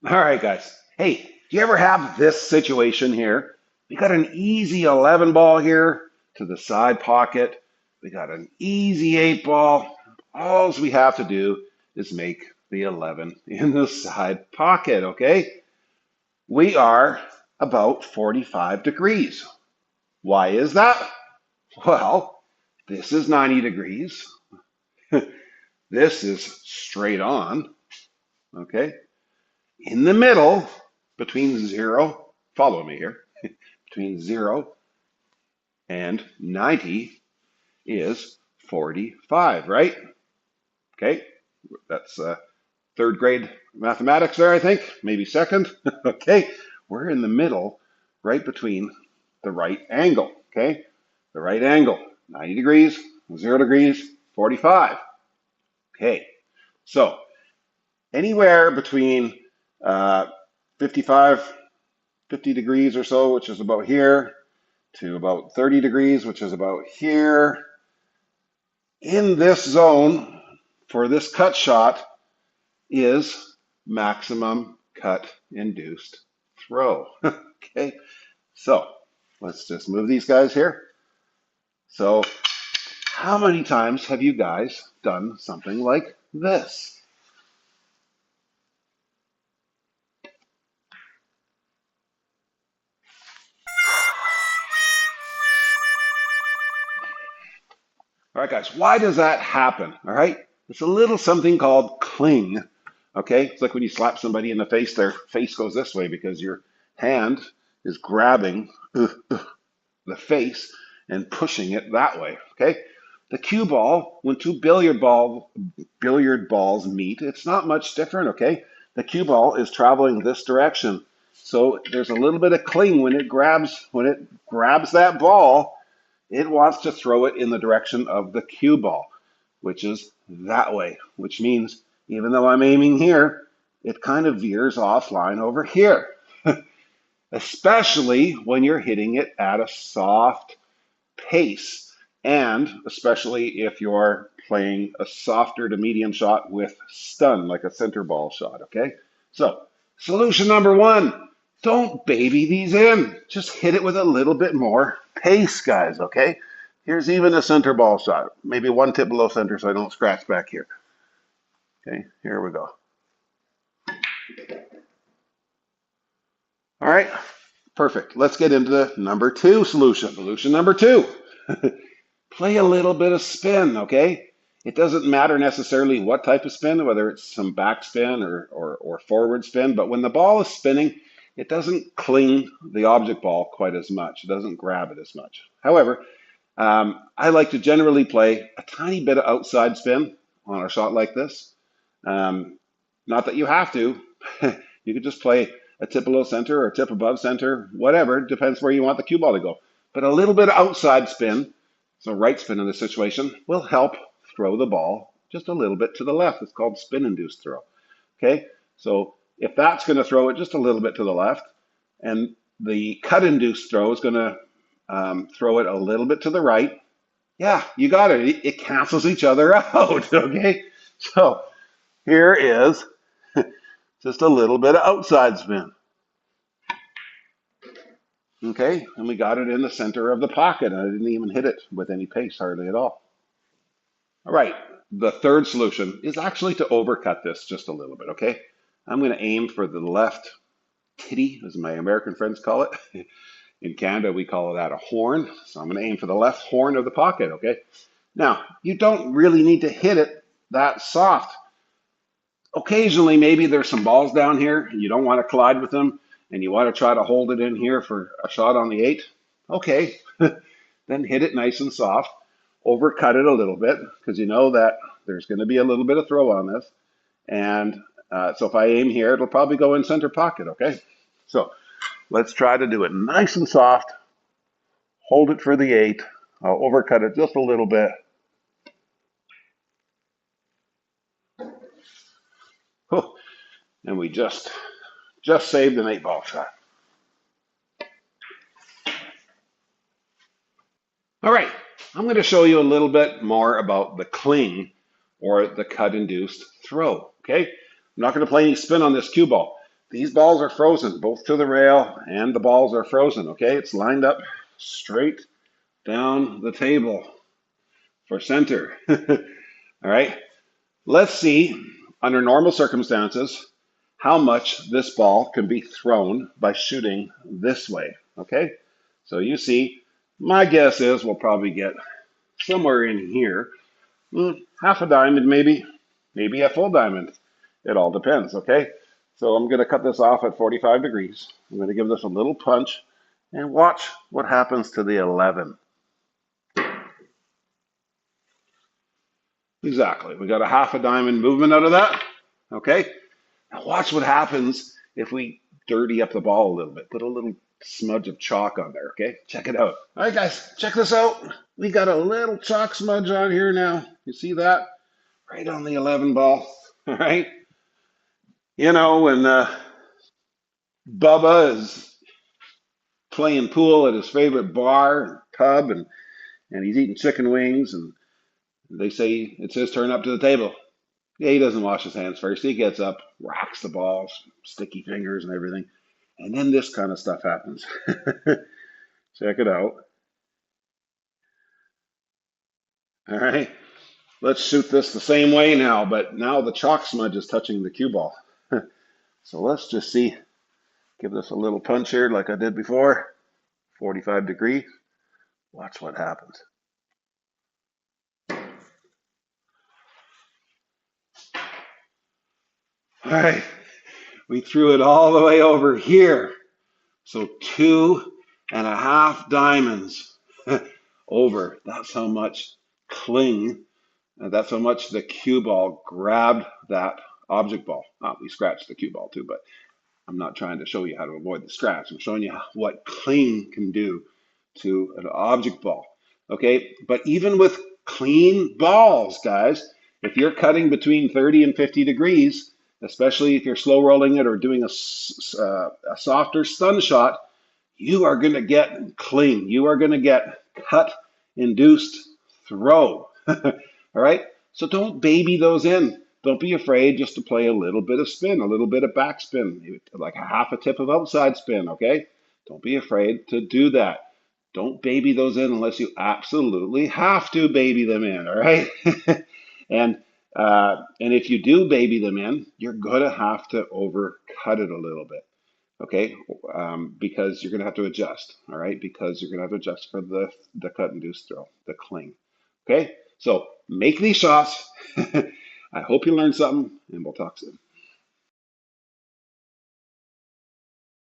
All right, guys. Hey, do you ever have this situation here? We got an easy 11 ball here to the side pocket. We got an easy 8 ball. All we have to do is make the 11 in the side pocket, okay? We are about 45 degrees. Why is that? Well, this is 90 degrees. This is straight on, okay? In the middle, between zero, follow me here, between 0 and 90 is 45, right? Okay, that's third grade mathematics there, I think, maybe second. Okay, we're in the middle, right between the right angle, okay? The right angle, 90 degrees, 0 degrees, 45. Okay, so anywhere between uh, 55, 50 degrees or so, which is about here, to about 30 degrees, which is about here. In this zone for this cut shot is maximum cut induced throw. Okay, so let's just move these guys here. So how many times have you guys done something like this? All right, guys, why does that happen? All right, it's a little something called cling. Okay, it's like when you slap somebody in the face, their face goes this way because your hand is grabbing the face and pushing it that way. Okay, the cue ball, when two billiard balls meet, it's not much different. Okay, the cue ball is traveling this direction, so there's a little bit of cling when it grabs that ball. It wants to throw it in the direction of the cue ball, which is that way, which means even though I'm aiming here, it kind of veers offline over here, especially when you're hitting it at a soft pace, and especially if you're playing a softer to medium shot with stun, like a center ball shot, okay? So, solution number one, don't baby these in. Just hit it with a little bit more pace, guys, okay? Here's even a center ball shot. Maybe one tip below center so I don't scratch back here. Okay, here we go. All right, perfect. Let's get into the number two solution. Solution number two. Play a little bit of spin, okay? It doesn't matter necessarily what type of spin, whether it's some back spin or forward spin, but when the ball is spinning, it doesn't cling the object ball quite as much. It doesn't grab it as much. However, I like to generally play a tiny bit of outside spin on a shot like this. Not that you have to. You could just play a tip below center or a tip above center, whatever. Depends where you want the cue ball to go. But a little bit of outside spin, so right spin in this situation, will help throw the ball just a little bit to the left. It's called spin-induced throw. Okay, so if that's going to throw it just a little bit to the left, and the cut-induced throw is going to throw it a little bit to the right, yeah, you got it. It cancels each other out. Okay, so here is just a little bit of outside spin. Okay, and we got it in the center of the pocket. I didn't even hit it with any pace, hardly at all. All right, the third solution is actually to overcut this just a little bit, okay? I'm going to aim for the left titty, as my American friends call it. In Canada, we call that a horn. So I'm going to aim for the left horn of the pocket, okay? Now, you don't really need to hit it that soft. Occasionally, maybe there's some balls down here and you don't want to collide with them and you want to try to hold it in here for a shot on the 8. Okay, then hit it nice and soft. Overcut it a little bit because you know that there's going to be a little bit of throw on this. And so if I aim here, it'll probably go in center pocket, okay? So let's try to do it nice and soft. Hold it for the 8. I'll overcut it just a little bit. Oh, and we just saved an 8-ball shot. All right, I'm going to show you a little bit more about the cling or the cut-induced throw, okay? I'm not going to play any spin on this cue ball. These balls are frozen, both to the rail and the balls are frozen, okay? It's lined up straight down the table for center. All right, let's see, under normal circumstances, how much this ball can be thrown by shooting this way, okay? So you see, my guess is we'll probably get somewhere in here, half a diamond maybe, maybe a full diamond. It all depends, okay? So I'm going to cut this off at 45 degrees. I'm going to give this a little punch and watch what happens to the 11. Exactly. We got a half a diamond movement out of that, okay? Now watch what happens if we dirty up the ball a little bit. Put a little smudge of chalk on there, okay? Check it out. All right, guys, check this out. We got a little chalk smudge on here now. You see that? Right on the 11 ball, all right? You know, when Bubba is playing pool at his favorite bar, pub, and he's eating chicken wings, and they say it's his turn up to the table. Yeah, he doesn't wash his hands first. He gets up, rocks the balls, sticky fingers and everything. And then this kind of stuff happens. Check it out. All right. Let's shoot this the same way now, but now the chalk smudge is touching the cue ball. So let's just see. Give this a little punch here like I did before. 45 degrees. Watch what happens. All right. We threw it all the way over here. So 2.5 diamonds over. That's how much cling, that's how much the cue ball grabbed that object ball. We scratched the cue ball too, but I'm not trying to show you how to avoid the scratch. I'm showing you what cling can do to an object ball. Okay, but even with clean balls, guys, if you're cutting between 30 and 50 degrees, especially if you're slow rolling it or doing a softer stun shot, you are going to get cling. You are going to get cut-induced throw. All right? So don't baby those in. Don't be afraid just to play a little bit of spin, a little bit of backspin, like a half a tip of outside spin, okay? Don't be afraid to do that. Don't baby those in unless you absolutely have to baby them in, all right? And if you do baby them in, you're gonna have to overcut it a little bit, okay? Because you're gonna have to adjust, all right? Because you're gonna have to adjust for the cut-induced throw, the cling, okay? So make these shots. I hope you learned something, and we'll talk soon.